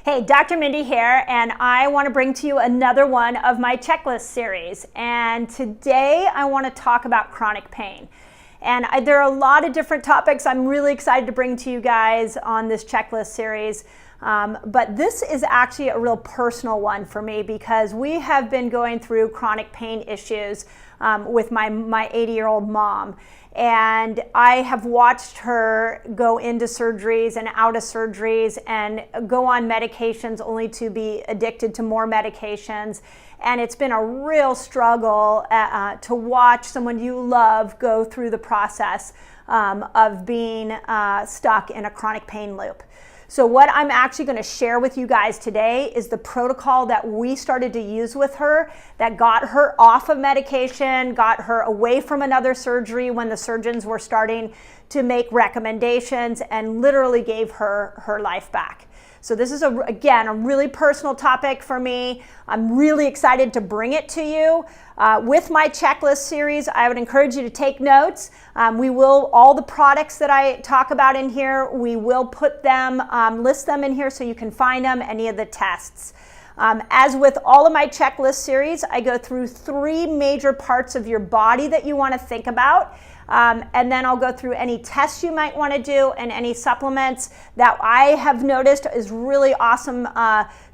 Hey, Dr. Mindy here, and I want to bring to you another one of my checklist series. And today I want to talk about chronic pain. And there are a lot of different topics I'm really excited to bring to you guys on this checklist series. But this is actually a real personal one for me because we have been going through chronic pain issues with my 80-year-old mom. And I have watched her go into surgeries and out of surgeries and go on medications only to be addicted to more medications. And it's been a real struggle to watch someone you love go through the process of being stuck in a chronic pain loop. So what I'm actually going to share with you guys today is the protocol that we started to use with her that got her off of medication, got her away from another surgery when the surgeons were starting to make recommendations, and literally gave her her life back. So this is, again, a really personal topic for me. I'm really excited to bring it to you. With my checklist series, I would encourage you to take notes. All the products that I talk about in here, we will put them, list them in here so you can find them, any of the tests. As with all of my checklist series, I go through 3 major parts of your body that you want to think about. And then I'll go through any tests you might want to do and any supplements that I have noticed is really awesome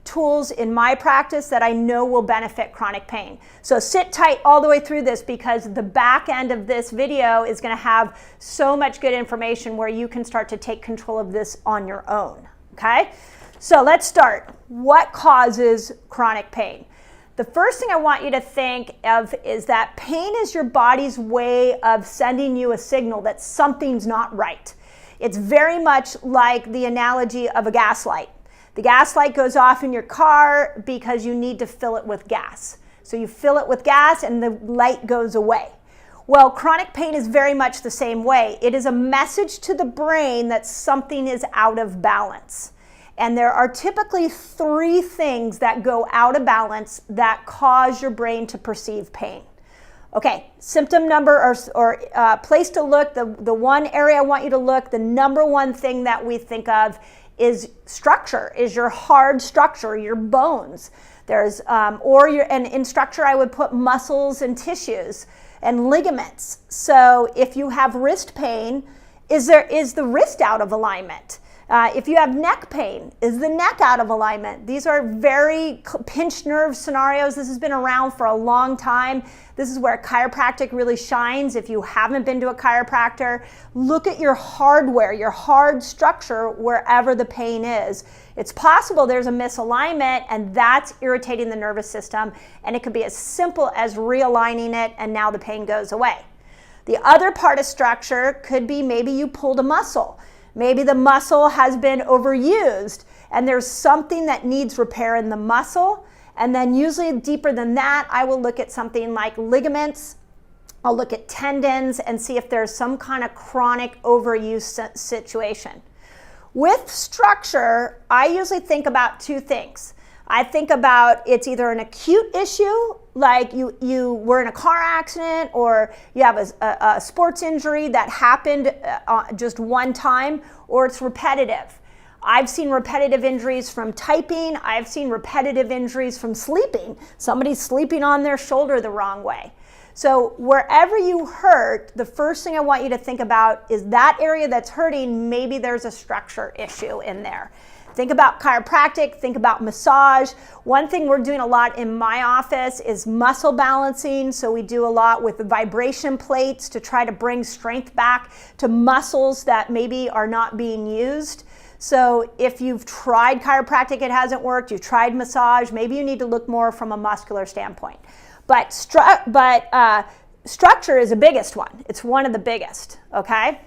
tools in my practice that I know will benefit chronic pain. So sit tight all the way through this because the back end of this video is going to have so much good information where you can start to take control of this on your own. Okay? So let's start. What causes chronic pain? The first thing I want you to think of is that pain is your body's way of sending you a signal that something's not right. It's very much like the analogy of a gas light. The gas light goes off in your car because you need to fill it with gas. So you fill it with gas and the light goes away. Well, chronic pain is very much the same way. It is a message to the brain that something is out of balance. And there are typically 3 things that go out of balance that cause your brain to perceive pain. Okay, symptom number or place to look, the one area I want you to look, the number one thing that we think of is structure, is your hard structure, your bones. And in structure I would put muscles and tissues and ligaments. So if you have wrist pain, is the wrist out of alignment? If you have neck pain, is the neck out of alignment? These are very pinched nerve scenarios. This has been around for a long time. This is where chiropractic really shines. If you haven't been to a chiropractor, look at your hardware, your hard structure wherever the pain is. It's possible there's a misalignment and that's irritating the nervous system, and it could be as simple as realigning it and now the pain goes away. The other part of structure could be maybe you pulled a muscle. Maybe the muscle has been overused and there's something that needs repair in the muscle. And then usually deeper than that, I will look at something like ligaments. I'll look at tendons and see if there's some kind of chronic overuse situation. With structure, I usually think about 2 things. I think about it's either an acute issue, like you were in a car accident or you have a sports injury that happened just one time, or it's repetitive. I've seen repetitive injuries from typing. I've seen repetitive injuries from sleeping. Somebody's sleeping on their shoulder the wrong way. So wherever you hurt, the first thing I want you to think about is that area that's hurting, maybe there's a structure issue in there. Think about chiropractic, think about massage. One thing we're doing a lot in my office is muscle balancing. So we do a lot with the vibration plates to try to bring strength back to muscles that maybe are not being used. So if you've tried chiropractic, it hasn't worked, you've tried massage, maybe you need to look more from a muscular standpoint. But structure is the biggest one. It's one of the biggest, okay?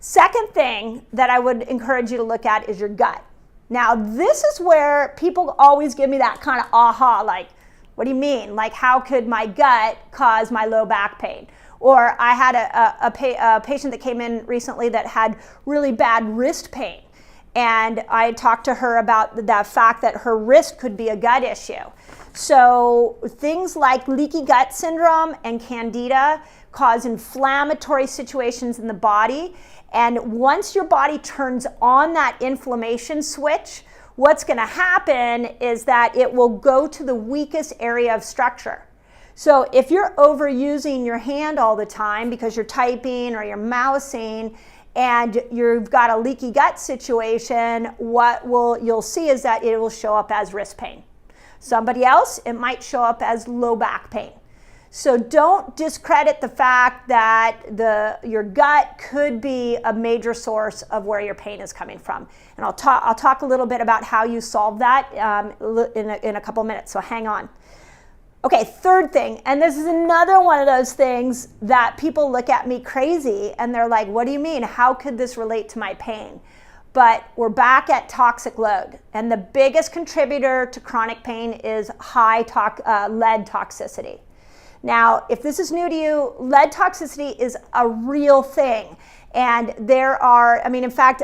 Second thing that I would encourage you to look at is your gut. Now, this is where people always give me that kind of aha, like, what do you mean? Like, how could my gut cause my low back pain? Or I had a patient that came in recently that had really bad wrist pain. And I talked to her about the fact that her wrist could be a gut issue. So things like leaky gut syndrome and candida cause inflammatory situations in the body. And once your body turns on that inflammation switch, what's going to happen is that it will go to the weakest area of structure. So if you're overusing your hand all the time because you're typing or you're mousing and you've got a leaky gut situation, you'll see is that it will show up as wrist pain. Somebody else, it might show up as low back pain. So don't discredit the fact that your gut could be a major source of where your pain is coming from. And I'll talk a little bit about how you solve that in a couple minutes, so hang on. Okay, third thing, and this is another one of those things that people look at me crazy and they're like, what do you mean? How could this relate to my pain? But we're back at toxic load. And the biggest contributor to chronic pain is high lead toxicity. Now, if this is new to you, lead toxicity is a real thing. And in fact,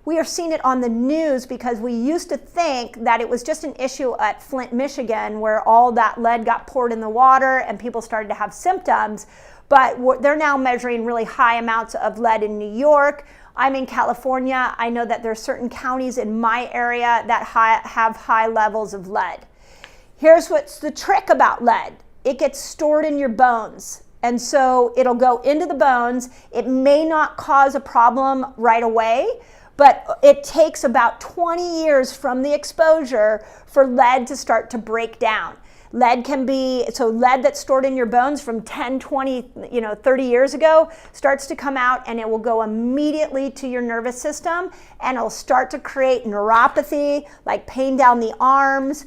we are seeing it on the news because we used to think that it was just an issue at Flint, Michigan, where all that lead got poured in the water and people started to have symptoms. But they're now measuring really high amounts of lead in New York. I'm in California. I know that there are certain counties in my area that have high levels of lead. Here's what's the trick about lead. It gets stored in your bones. And so it'll go into the bones. It may not cause a problem right away, but it takes about 20 years from the exposure for lead to start to break down. Lead that's stored in your bones from 10, 20, 30 years ago starts to come out, and it will go immediately to your nervous system, and it'll start to create neuropathy, like pain down the arms.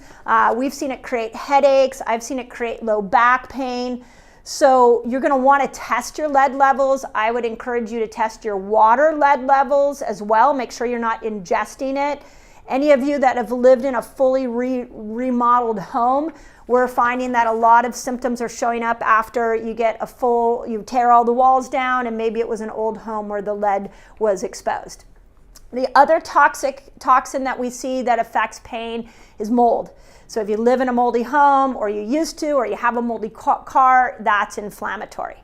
We've seen it create headaches. I've seen it create low back pain. So you're going to want to test your lead levels. I would encourage you to test your water lead levels as well. Make sure you're not ingesting it. Any of you that have lived in a fully remodeled home, we're finding that a lot of symptoms are showing up after you tear all the walls down, and maybe it was an old home where the lead was exposed. The other toxin that we see that affects pain is mold. So if you live in a moldy home, or you used to, or you have a moldy car, that's inflammatory.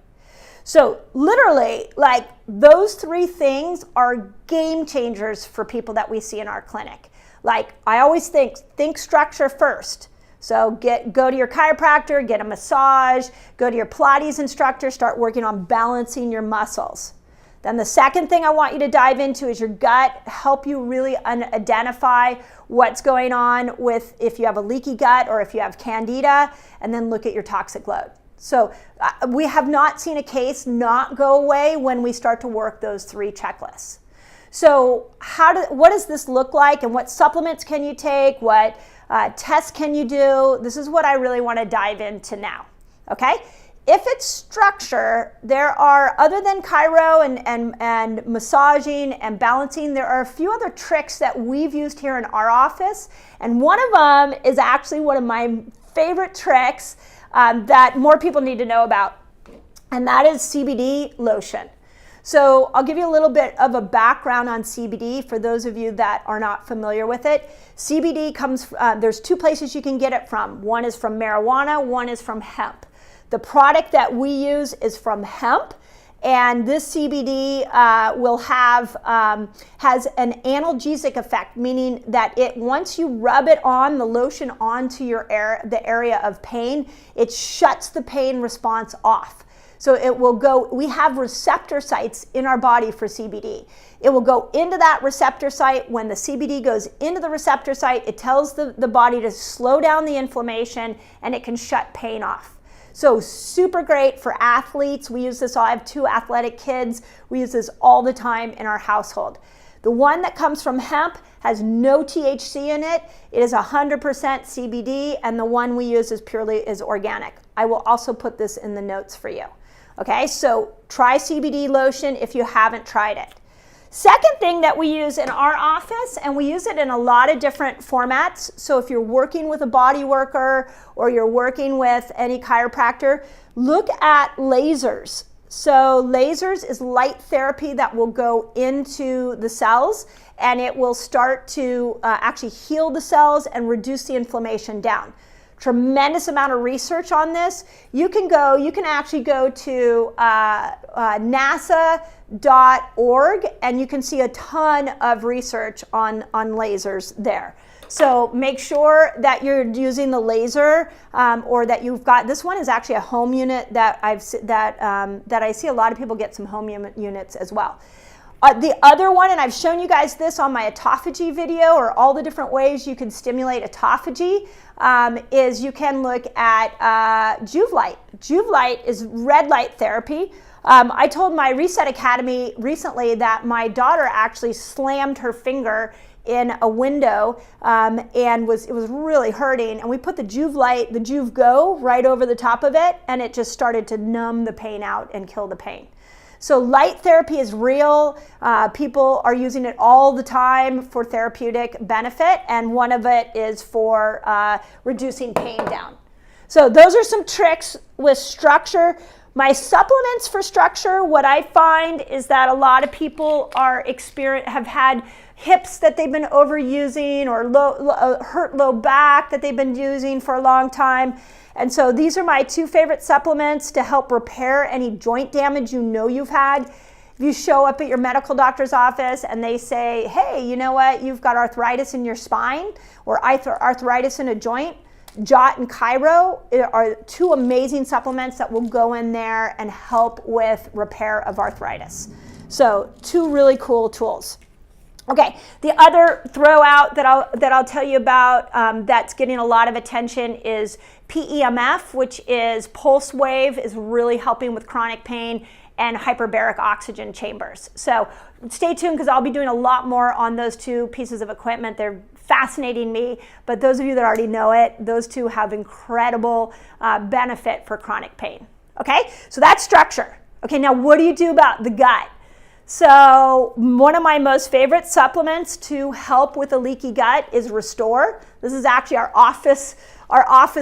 So literally, like, those three things are game changers for people that we see in our clinic. Like, I always think structure first. So go to your chiropractor, get a massage, go to your Pilates instructor, start working on balancing your muscles. Then the second thing I want you to dive into is your gut, help you really identify what's going on with if you have a leaky gut or if you have candida, and then look at your toxic load. So we have not seen a case not go away when we start to work those three checklists. So what does this look like, and what supplements can you take? What tests can you do? This is what I really want to dive into now, okay? If it's structure, there are, other than chiro and massaging and balancing, there are a few other tricks that we've used here in our office. And one of them is actually one of my favorite tricks that more people need to know about, and that is CBD lotion. So I'll give you a little bit of a background on CBD for those of you that are not familiar with it. CBD there's two places you can get it from. One is from marijuana, one is from hemp. The product that we use is from hemp, and this CBD has an analgesic effect, meaning that once you rub it on, the lotion onto the area of pain, it shuts the pain response off. So it will go, we have receptor sites in our body for CBD. It will go into that receptor site. When the CBD goes into the receptor site, it tells the body to slow down the inflammation, and it can shut pain off. So super great for athletes. We use this I have 2 athletic kids. We use this all the time in our household. The one that comes from hemp has no THC in it. It is 100% CBD, and the one we use is organic. I will also put this in the notes for you. Okay, so try CBD lotion if you haven't tried it. Second thing that we use in our office, and we use it in a lot of different formats. So if you're working with a body worker or you're working with any chiropractor, look at lasers. So lasers is light therapy that will go into the cells, and it will start to actually heal the cells and reduce the inflammation down. Tremendous amount of research on this. You can actually go to NASA. and you can see a ton of research on lasers there. So make sure that you're using the laser, or that you've got, this one is actually a home unit that I see a lot of people get some home units as well. The other one, and I've shown you guys this on my autophagy video, or all the different ways you can stimulate autophagy, is you can look at Juve light. Juve light is red light therapy. I told my Reset Academy recently that my daughter actually slammed her finger in a window, and it was really hurting, and we put the Juve light, the Juve Go, right over the top of it, and it just started to numb the pain out and kill the pain. So light therapy is real. People are using it all the time for therapeutic benefit, and one of it is for reducing pain down. So those are some tricks with structure. My supplements for structure, what I find is that a lot of people have had hips that they've been overusing, or hurt low back that they've been using for a long time. And so these are my two favorite supplements to help repair any joint damage you know you've had. If you show up at your medical doctor's office and they say, hey, you know what, you've got arthritis in your spine or arthritis in a joint, Jot and Chiro are two amazing supplements that will go in there and help with repair of arthritis. So two really cool tools. Okay, the other throw out that I'll tell you about that's getting a lot of attention is PEMF, which is pulse wave, is really helping with chronic pain, and hyperbaric oxygen chambers. So stay tuned, because I'll be doing a lot more on those two pieces of equipment. They're fascinating me, but those of you that already know it, those two have incredible benefit for chronic pain. Okay, so that's structure. Okay, now what do you do about the gut? So one of my most favorite supplements to help with a leaky gut is Restore. This is actually our office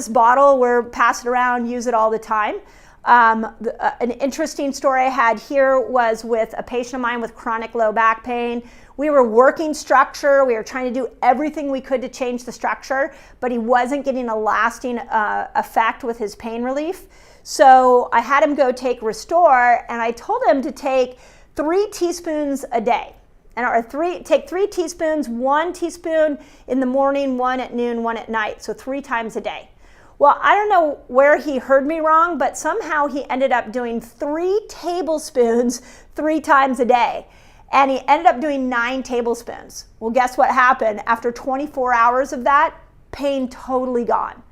bottle. We're passing it around, use it all the time. An interesting story I had here was with a patient of mine with chronic low back pain. We were working structure. We were trying to do everything we could to change the structure, but he wasn't getting a lasting effect with his pain relief. So I had him go take Restore, and I told him to take 3 teaspoons a day. Take 3 teaspoons, 1 teaspoon in the morning, 1 at noon, 1 at night, so 3 times a day. Well, I don't know where he heard me wrong, but somehow he ended up doing 3 tablespoons 3 times a day. And he ended up doing 9 tablespoons. Well, guess what happened? After 24 hours of that, pain totally gone.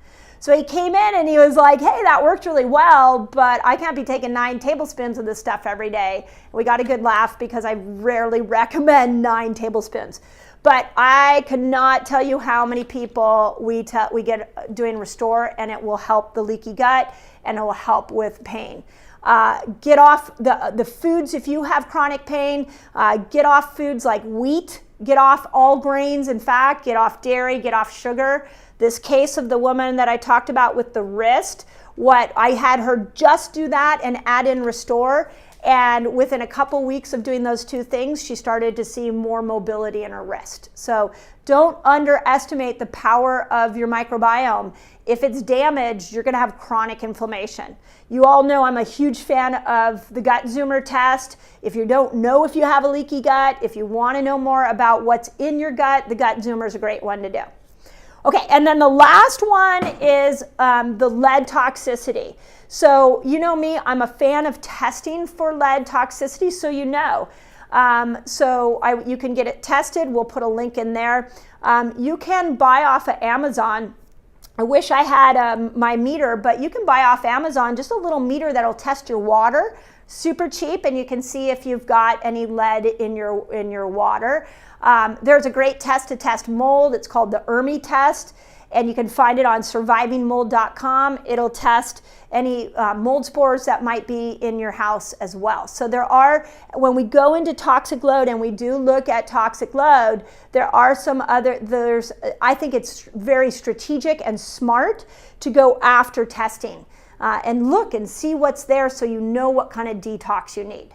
So he came in and he was like, hey, that worked really well, but I can't be taking 9 tablespoons of this stuff every day. We got a good laugh, because I rarely recommend 9 tablespoons. But I cannot tell you how many people we get doing Restore, and it will help the leaky gut, and it will help with pain. Get off the foods if you have chronic pain. Get off foods like wheat. Get off all grains, in fact. Get off dairy. Get off sugar. This case of the woman that I talked about with the wrist, I had her just do that and add in Restore. And within a couple weeks of doing those 2 things, she started to see more mobility in her wrist. So don't underestimate the power of your microbiome. If it's damaged, you're going to have chronic inflammation. You all know I'm a huge fan of the gut zoomer test. If you don't know if you have a leaky gut, if you want to know more about what's in your gut, the gut zoomer is a great one to do. Okay, and then the last one is the lead toxicity. So you know me, I'm a fan of testing for lead toxicity, so you know. You can get it tested. We'll put a link in there. You can buy off of Amazon. I wish I had my meter, but you can buy off Amazon just a little meter that'll test your water. Super cheap, and you can see if you've got any lead in your water. There's a great test to test mold. It's called the ERMI test, and you can find it on survivingmold.com. It'll test any mold spores that might be in your house as well. So when we go into toxic load and we do look at toxic load, there are I think it's very strategic and smart to go after testing and look and see what's there, so you know what kind of detox you need.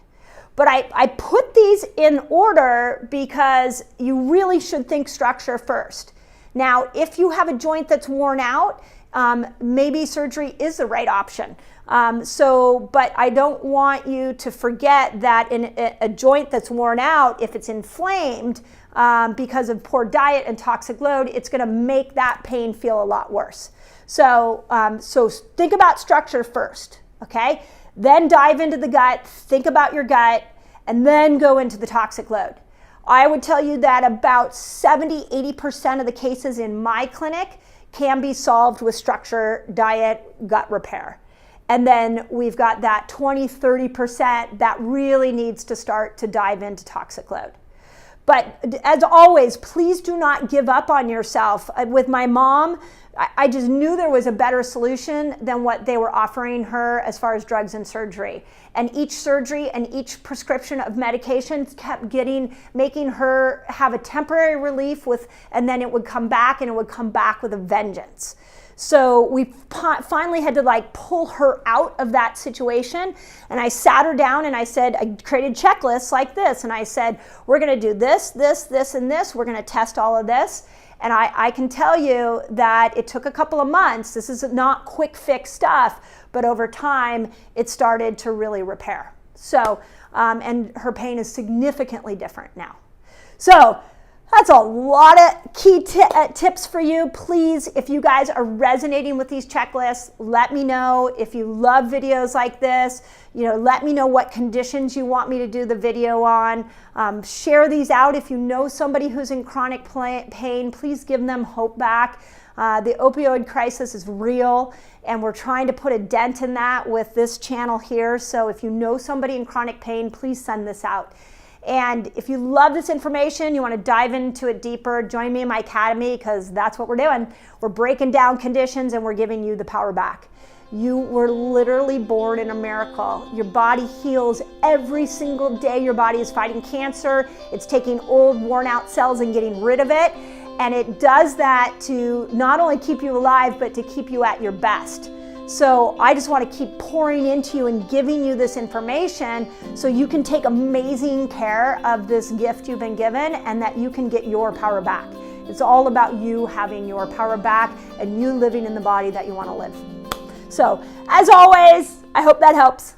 But I put these in order because you really should think structure first. Now, if you have a joint that's worn out, maybe surgery is the right option. But I don't want you to forget that in a joint that's worn out, if it's inflamed because of poor diet and toxic load, it's going to make that pain feel a lot worse. So think about structure first, okay? Then dive into the gut, think about your gut, and then go into the toxic load. I would tell you that about 70-80% of the cases in my clinic can be solved with structure, diet, gut repair. And then we've got that 20-30% that really needs to start to dive into toxic load. But as always, please do not give up on yourself. With my mom, I just knew there was a better solution than what they were offering her as far as drugs and surgery. And each surgery and each prescription of medications kept making her have a temporary relief and then it would come back, and it would come back with a vengeance. So we finally had to pull her out of that situation, and I sat her down and I said, I created checklists like this, and I said, we're going to do this, this, this, and this. We're going to test all of this. And I can tell you that it took a couple of months. This is not quick fix stuff, but over time it started to really repair. So, and her pain is significantly different now. So that's a lot of key tips for you. Please, if you guys are resonating with these checklists, let me know. If you love videos like this, let me know what conditions you want me to do the video on. Share these out. If you know somebody who's in chronic pain, please give them hope back. The opioid crisis is real, and we're trying to put a dent in that with this channel here. So if you know somebody in chronic pain, please send this out. And if you love this information, you want to dive into it deeper, join me in my academy, because that's what we're doing. We're breaking down conditions and we're giving you the power back. You were literally born in a miracle. Your body heals every single day. Your body is fighting cancer. It's taking old, worn out cells and getting rid of it. And it does that to not only keep you alive, but to keep you at your best. So I just want to keep pouring into you and giving you this information so you can take amazing care of this gift you've been given, and that you can get your power back. It's all about you having your power back and you living in the body that you want to live. So as always, I hope that helps.